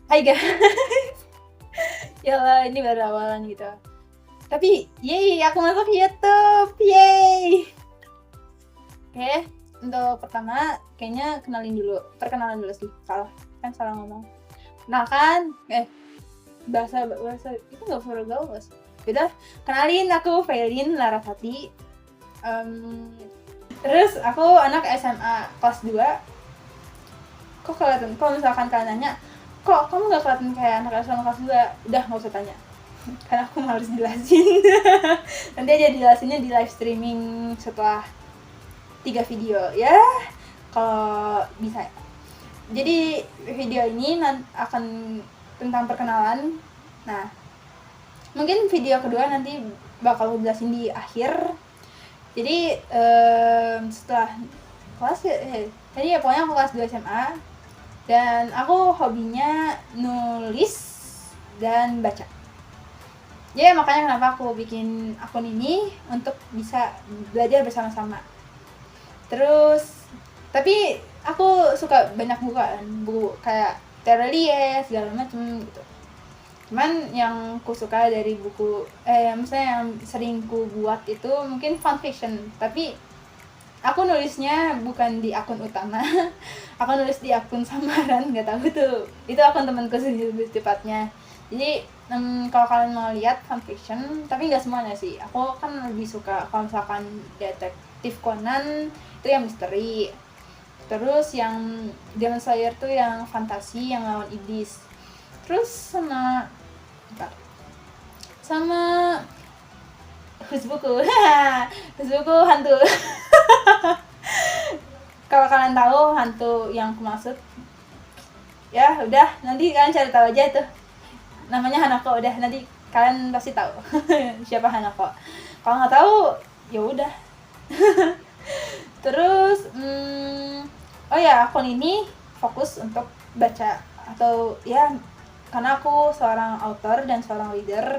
Hai guys, ya ini baru awalan gitu. Tapi, yeay, aku masuk YouTube, yeay. Oke, untuk pertama, kayaknya perkenalan dulu sih. Salah ngomong. Kenalkan, bahasa itu nggak perlu gaul guys. Udah, kenalin aku Felin Larasati. Terus aku anak SMA kelas 2. Kok kelihatan, kalau misalkan kalian nanya, kok kamu gak kelihatan kayak anak SMA kelas 2? Udah, gak usah tanya, karena aku harus jelasin. Nanti aja dijelasinnya di live streaming setelah 3 video ya, kalau bisa. Jadi video ini akan tentang perkenalan. Nah, mungkin video kedua nanti bakal aku jelasin di akhir. Jadi setelah kelas jadi ya pokoknya aku kelas 2 SMA, dan aku hobinya nulis dan baca. Ya makanya kenapa aku bikin akun ini, untuk bisa belajar bersama-sama. Terus tapi aku suka banyak buku kayak Terelie segala macam gitu. Cuman yang ku suka dari buku misalnya yang sering ku buat itu mungkin fan fiction, tapi aku nulisnya bukan di akun utama. Aku nulis di akun samaran, nggak tahu tuh, itu akun temanku sendiri lebih tepatnya. Jadi kalau kalian mau lihat fanfiction, tapi nggak semuanya sih, aku kan lebih suka kalau misalkan detektif Conan itu yang misteri, terus yang Demon Slayer tuh yang fantasi, yang lawan iblis, terus sama Husbuku. Husbuku hantu. Kalau kalian tahu hantu yang aku maksud, ya udah, nanti kalian cari tahu aja itu. Namanya Hanako, udah nanti kalian pasti tahu siapa Hanako. Kalau nggak tahu, ya udah. Terus, oh ya, akun ini fokus untuk baca atau ya, karena aku seorang author dan seorang leader.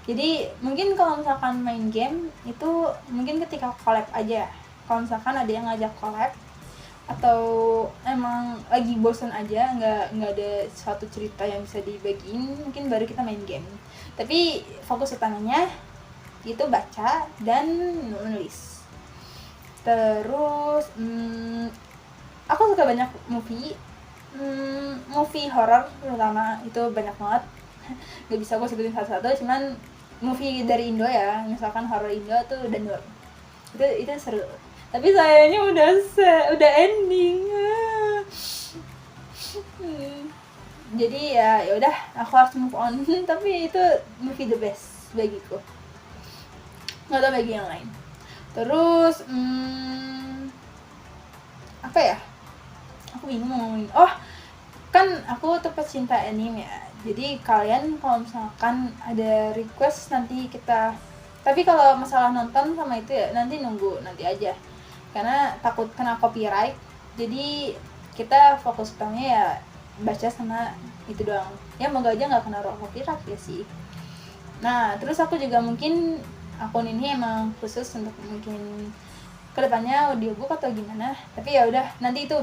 Jadi mungkin kalau misalkan main game itu mungkin ketika collab aja. Kalau misalkan ada yang ngajak collab, atau emang lagi bosan aja, nggak ada suatu cerita yang bisa dibagiin, mungkin baru kita main game. Tapi fokus utamanya itu baca dan menulis. Terus aku suka banyak movie horror terutama, itu banyak banget. Nggak bisa aku sebutin satu-satu, cuman movie dari Indo ya, misalkan horror Indo tuh Danur, itu seru. Tapi sayangnya udah ending. Jadi ya udah, aku harus move on. Tapi itu movie the best bagiku, nggak tahu bagi yang lain. Terus apa ya, aku bingung mau ngomongin. Oh, kan aku tuh pecinta anime ya, jadi kalian kalau misalkan ada request nanti kita, tapi kalau masalah nonton sama itu ya nanti nunggu nanti aja, karena takut kena copyright. Jadi kita fokus utamanya ya baca sama itu doang ya, moga aja nggak kena copyright ya sih. Nah, terus aku juga mungkin akun ini emang khusus untuk mungkin kedepannya audiobook atau gimana, tapi ya udah, nanti itu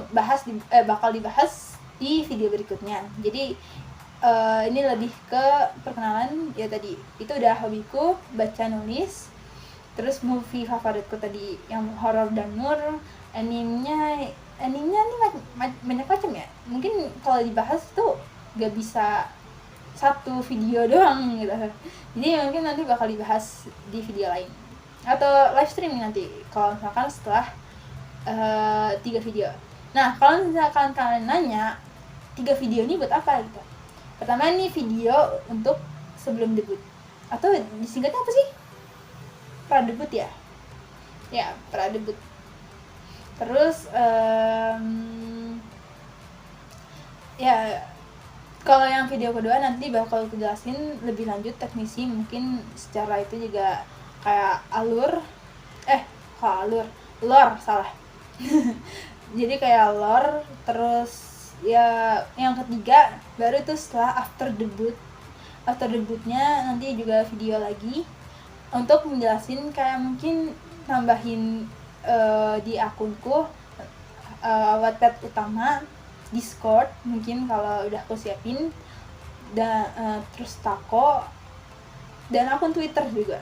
bakal dibahas di video berikutnya. Jadi ini lebih ke perkenalan ya, tadi itu udah hobiku baca nulis. Terus movie favoritku tadi yang horror dan nur. Animenya nih banyak macam ya, mungkin kalau dibahas tuh gak bisa satu video doang gitu. Jadi mungkin nanti bakal dibahas di video lain atau live streaming nanti kalau misalkan setelah 3 video. Nah, kalau misalkan kalian nanya 3 video ini buat apa gitu, pertama ini video untuk sebelum debut, atau disingkatnya apa sih, pra-debut ya, pra-debut. Terus ya kalau yang video kedua nanti bakal aku jelasin lebih lanjut teknisi, mungkin secara itu juga kayak lore salah. Jadi kayak lore. Terus ya yang ketiga baru itu setelah after debutnya nanti juga video lagi untuk menjelasin kayak mungkin nambahin di akunku Wattpad utama, Discord mungkin kalau udah aku siapin, dan terus Tako, dan akun Twitter juga.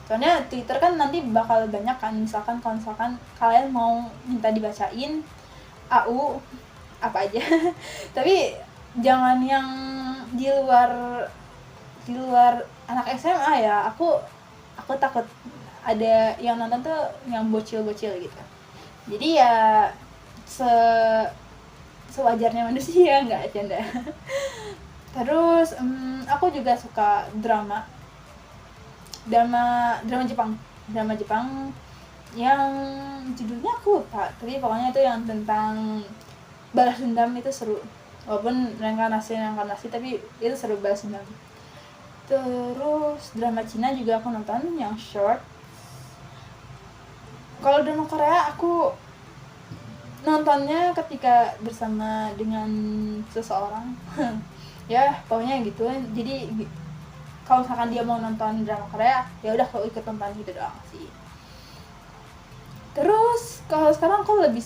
Soalnya Twitter kan nanti bakal banyak kan, misalkan kalau misalkan kalian mau minta dibacain AU apa aja tapi jangan yang di luar anak SMA ya. Aku takut ada yang nonton tuh yang bocil-bocil gitu. Jadi ya sewajarnya manusia, nggak canda. Terus aku juga suka drama Jepang yang judulnya aku lupa, tapi pokoknya itu yang tentang balas dendam. Itu seru, walaupun reinkarnasi tapi itu seru, balas dendam. Terus drama Cina juga aku nonton yang short. Kalau drama Korea aku nontonnya ketika bersama dengan seseorang ya pokoknya gitu. Jadi kalau misalkan dia mau nonton drama Korea ya udah aku ikut nonton gitu doang sih. Terus kalau sekarang aku lebih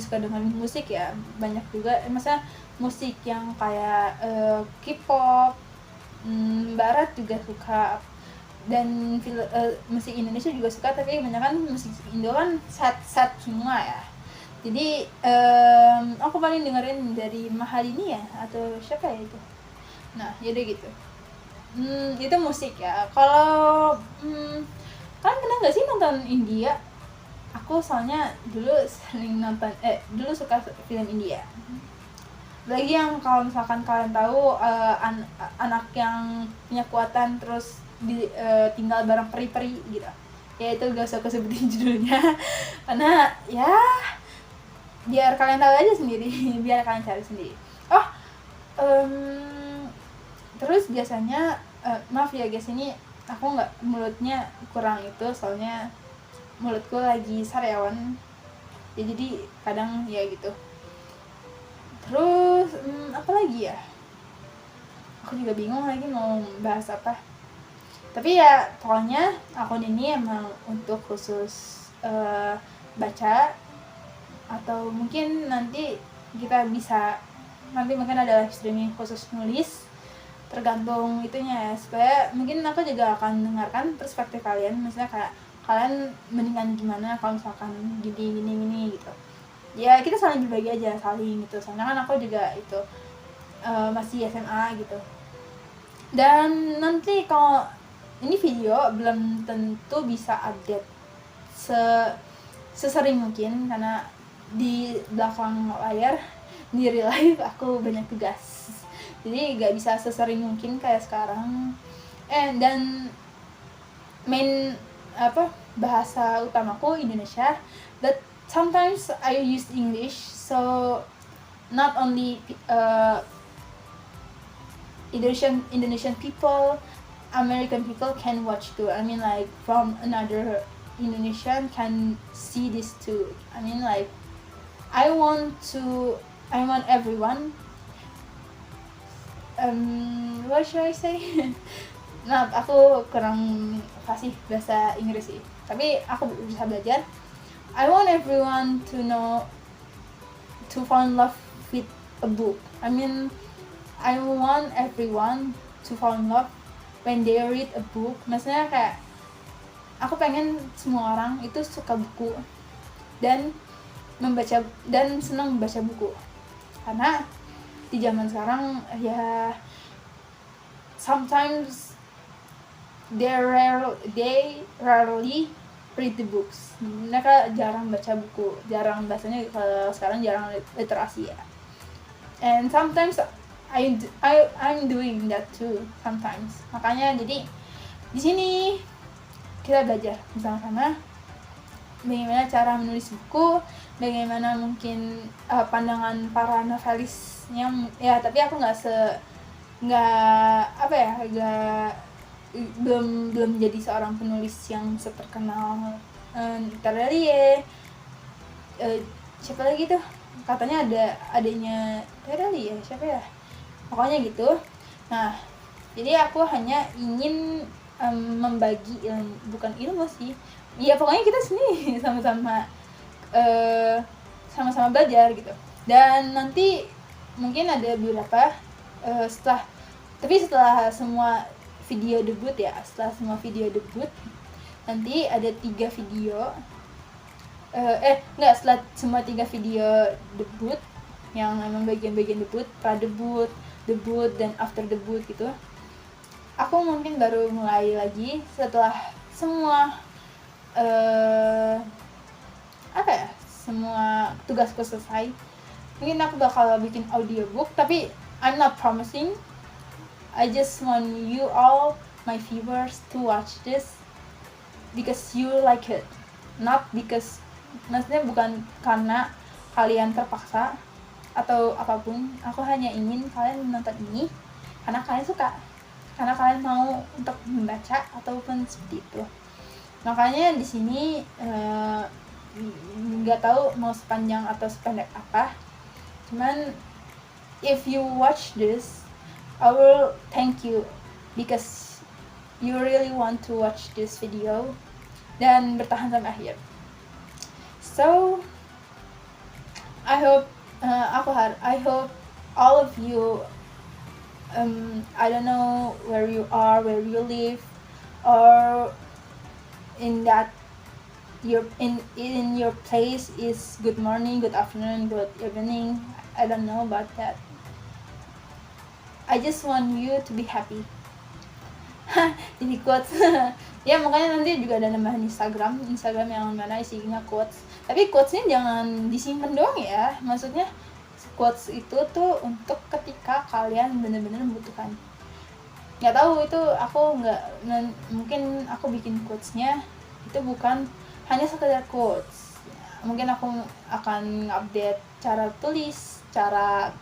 suka dengan musik ya, banyak juga maksudnya musik yang kayak K-pop, barat juga suka, dan musik Indonesia juga suka, tapi kebanyakan musik Indo kan sad semua ya. Jadi aku paling dengerin dari Mahalini ya, atau siapa ya itu. Nah yaudah gitu. Itu musik ya. Kalau kalian pernah nggak sih nonton India? Aku soalnya dulu suka film India. Lagi yang kalau misalkan kalian tahu anak yang punya kekuatan terus tinggal bareng peri-peri gitu. Ya itu gak usah aku sebutin judulnya karena ya biar kalian tahu aja sendiri biar kalian cari sendiri. Terus biasanya maaf ya guys, ini aku nggak, mulutnya kurang itu soalnya mulutku lagi sariawan ya, jadi kadang ya gitu. Terus apa lagi ya, aku juga bingung lagi mau bahas apa. Tapi ya pokoknya akun ini emang untuk khusus baca, atau mungkin nanti mungkin ada live streaming khusus nulis, tergantung itunya ya, supaya mungkin aku juga akan dengarkan perspektif kalian, misalnya kayak kalian mendingan gimana kalau misalkan gini gitu ya. Kita saling berbagi aja, gitu, soalnya kan aku juga itu masih SMA gitu. Dan nanti kalau ini video belum tentu bisa update sesering mungkin, karena di belakang layar di real life aku banyak tugas, jadi gak bisa sesering mungkin kayak sekarang. Dan main bahasa utamaku Indonesia, but sometimes I use English, so not only Indonesian people, American people can watch too. I mean, like, from another Indonesian can see this too. I mean, like, I want everyone, what should I say? Nah, aku kurang fasih bahasa Inggris sih, tapi aku bisa belajar. I want everyone to fall in love with a book. I mean, I want everyone to fall in love when they read a book. Maksudnya kayak aku pengen semua orang itu suka buku dan senang membaca buku, karena di zaman sekarang ya sometimes they rarely read the books. Mereka jarang baca buku, bahasanya kalau sekarang jarang literasi ya. And sometimes I'm doing that too sometimes. Makanya jadi di sini kita belajar bersama-sama bagaimana cara menulis buku, bagaimana mungkin pandangan para novelisnya ya. Tapi aku belum jadi seorang penulis yang seterkenal Terelie, siapa lagi tuh katanya adanya Terelie ya, siapa ya, pokoknya gitu. Nah jadi aku hanya ingin membagi bukan ilmu sih ya, pokoknya kita sini sama-sama belajar gitu. Dan nanti mungkin ada beberapa setelah Tapi setelah semua video debut nanti ada 3 video setelah semua 3 video debut yang emang bagian-bagian debut, pra-debut, debut, dan after debut gitu, aku mungkin baru mulai lagi setelah semua semua tugasku selesai. Mungkin aku bakal bikin audiobook, tapi I'm not promising. I just want you all, my viewers, to watch this because you like it, not because, maksudnya bukan karena kalian terpaksa atau apapun. Aku hanya ingin kalian menonton ini karena kalian suka, karena kalian mau untuk membaca ataupun seperti itu. Makanya di sini nggak tahu mau sepanjang atau sependek apa. Cuman if you watch this, I will thank you because you really want to watch this video dan bertahan sampai akhir. So I hope all of you, I don't know where you are, where you live, or in that in your place is good morning, good afternoon, good evening. I don't know about that. I just want you to be happy. Jadi quotes. Ya makanya nanti juga ada nambahan Instagram yang mana isinya quotes. Tapi quotesnya jangan disimpan doang ya. Maksudnya quotes itu tuh untuk ketika kalian benar-benar membutuhkan. Nggak tahu itu mungkin aku bikin quotesnya itu bukan hanya sekedar quotes. Mungkin aku akan update cara tulis, cara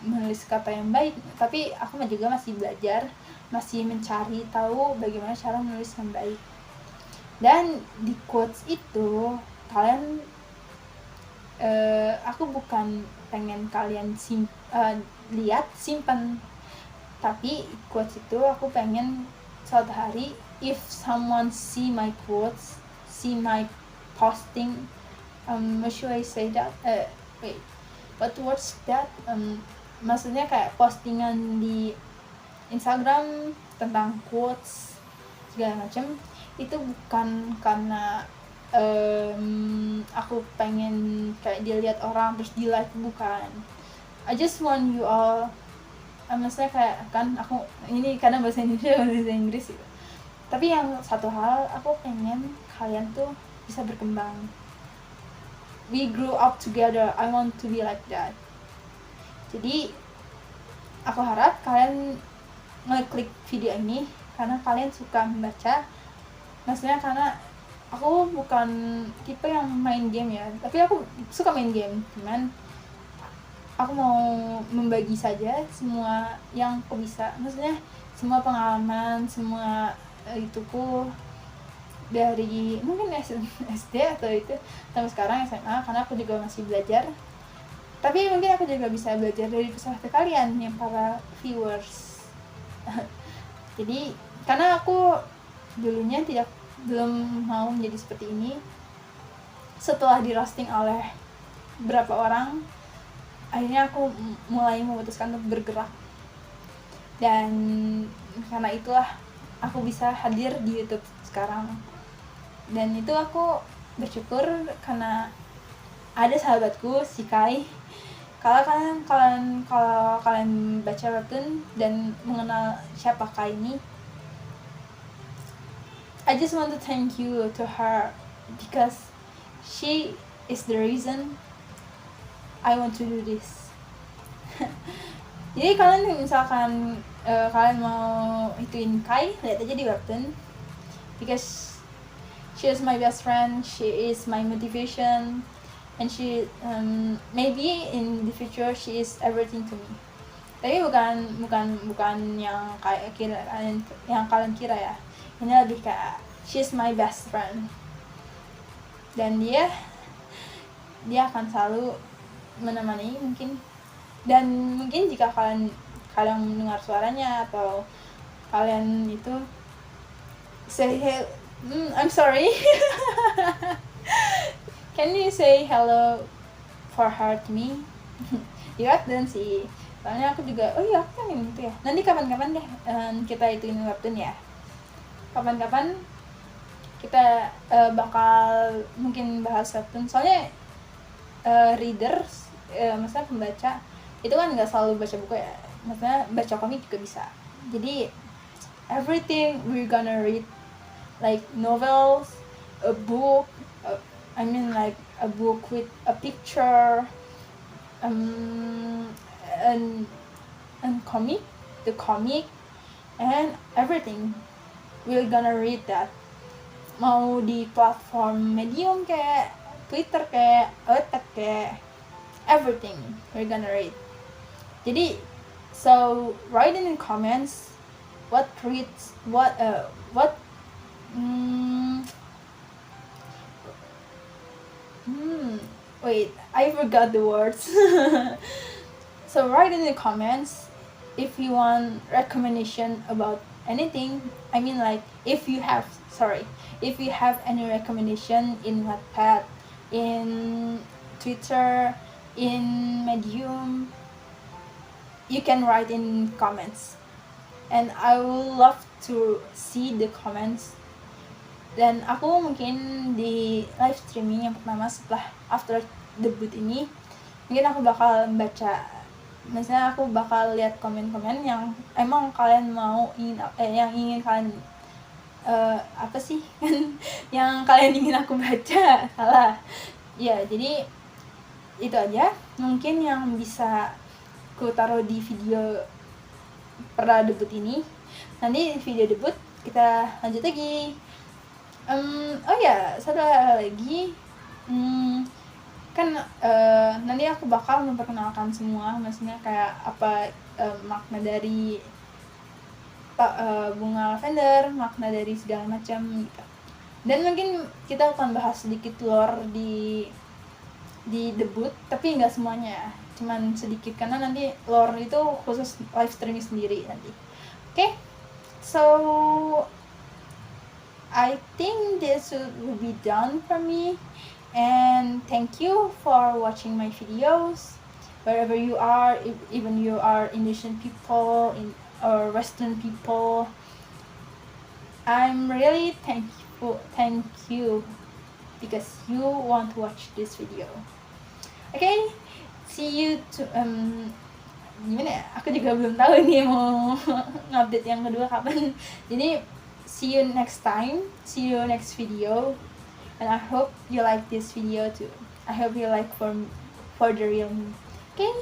menulis kata yang baik, tapi aku juga masih belajar, masih mencari tahu bagaimana cara menulis yang baik. Dan di quotes itu kalian aku bukan pengen kalian lihat simpan, tapi quotes itu aku pengen suatu hari if someone see my quotes, see my posting, should I say that? What was that? Maksudnya kayak postingan di Instagram tentang quotes segala macam, itu bukan karena aku pengen kayak dilihat orang terus di like, bukan. I just want you all, maksudnya kayak kan aku ini karena bahasa Inggris gitu. Tapi yang satu hal, aku pengen kalian tuh bisa berkembang. We grew up together. I want to be like that. Jadi aku harap kalian ngeklik video ini karena kalian suka membaca. Maksudnya karena aku bukan tipe yang main game ya, tapi aku suka main game. Cuman aku mau membagi saja semua yang aku bisa. Maksudnya semua pengalaman, semua ituku dari mungkin SD atau itu sampai sekarang SMA, karena aku juga masih belajar. Tapi mungkin aku juga bisa belajar dari kesalahan kalian yang para viewers. Jadi karena aku dulunya belum mau menjadi seperti ini, setelah di roasting oleh beberapa orang, akhirnya aku mulai memutuskan untuk bergerak. Dan karena itulah aku bisa hadir di YouTube sekarang. Dan itu aku bersyukur karena ada sahabatku si Kai. Kalau kalian baca webtoon dan mengenal siapa Kai ini, I just want to thank you to her because she is the reason I want to do this. Jadi kalian misalkan kalian mau ituin Kai, lihat aja di webtoon because she is my best friend, she is my motivation, and she maybe in the future she is everything to me. Tapi bukan yang kayak yang kalian kira ya. Ini lebih kayak she is my best friend. Dan dia akan selalu menemani mungkin. Dan mungkin jika kalian mendengar suaranya atau kalian itu say hey, I'm sorry. Can you say hello for her to me? Di webtoon sih. Soalnya aku juga, oh iya aku pengen gitu ya. Nanti kapan-kapan deh kita ituin webtoon ya. Kapan-kapan kita bakal mungkin bahas webtoon. Soalnya readers, maksudnya pembaca itu kan nggak selalu baca buku ya. Maksudnya baca komik juga bisa. Jadi everything we're gonna read, like novels, a book, like a book with a picture, and comic, the comic, and everything we're gonna read that. Mau di platform Medium kayak Twitter kayak Wattpad kayak everything we're gonna read. Jadi so write in the comments what reads what wait, I forgot the words. So write in the comments if you want recommendation about anything. I mean, like if you have any recommendation in Wattpad, in Twitter, in Medium, you can write in comments, and I would love to see the comments. Dan aku mungkin di live streaming yang pertama setelah after debut ini, mungkin aku bakal baca, misalnya aku bakal lihat komen-komen yang emang kalian mau yang ingin kalian apa sih kan yang kalian ingin aku baca. Salah ya. Jadi itu aja mungkin yang bisa aku taruh di video perdana debut ini. Nanti video debut kita lanjut lagi. Oh ya, satu hal lagi, kan nanti aku bakal memperkenalkan semua, maksudnya kayak apa makna dari bunga lavender, makna dari segala macam gitu. Dan mungkin kita akan bahas sedikit lore di debut, tapi nggak semuanya, cuman sedikit karena nanti lore itu khusus live streaming sendiri nanti. Okay? So I think this will be done for me, and thank you for watching my videos wherever you are, even you are Indonesian people or Western people. I'm really thank you because you want to watch this video. Okay, see you gimana ya, aku juga belum tahu nih mau ngupdate yang kedua kapan. Jadi see you next time, see you next video, and I hope you like this video too. I hope you like for the real me. Okay,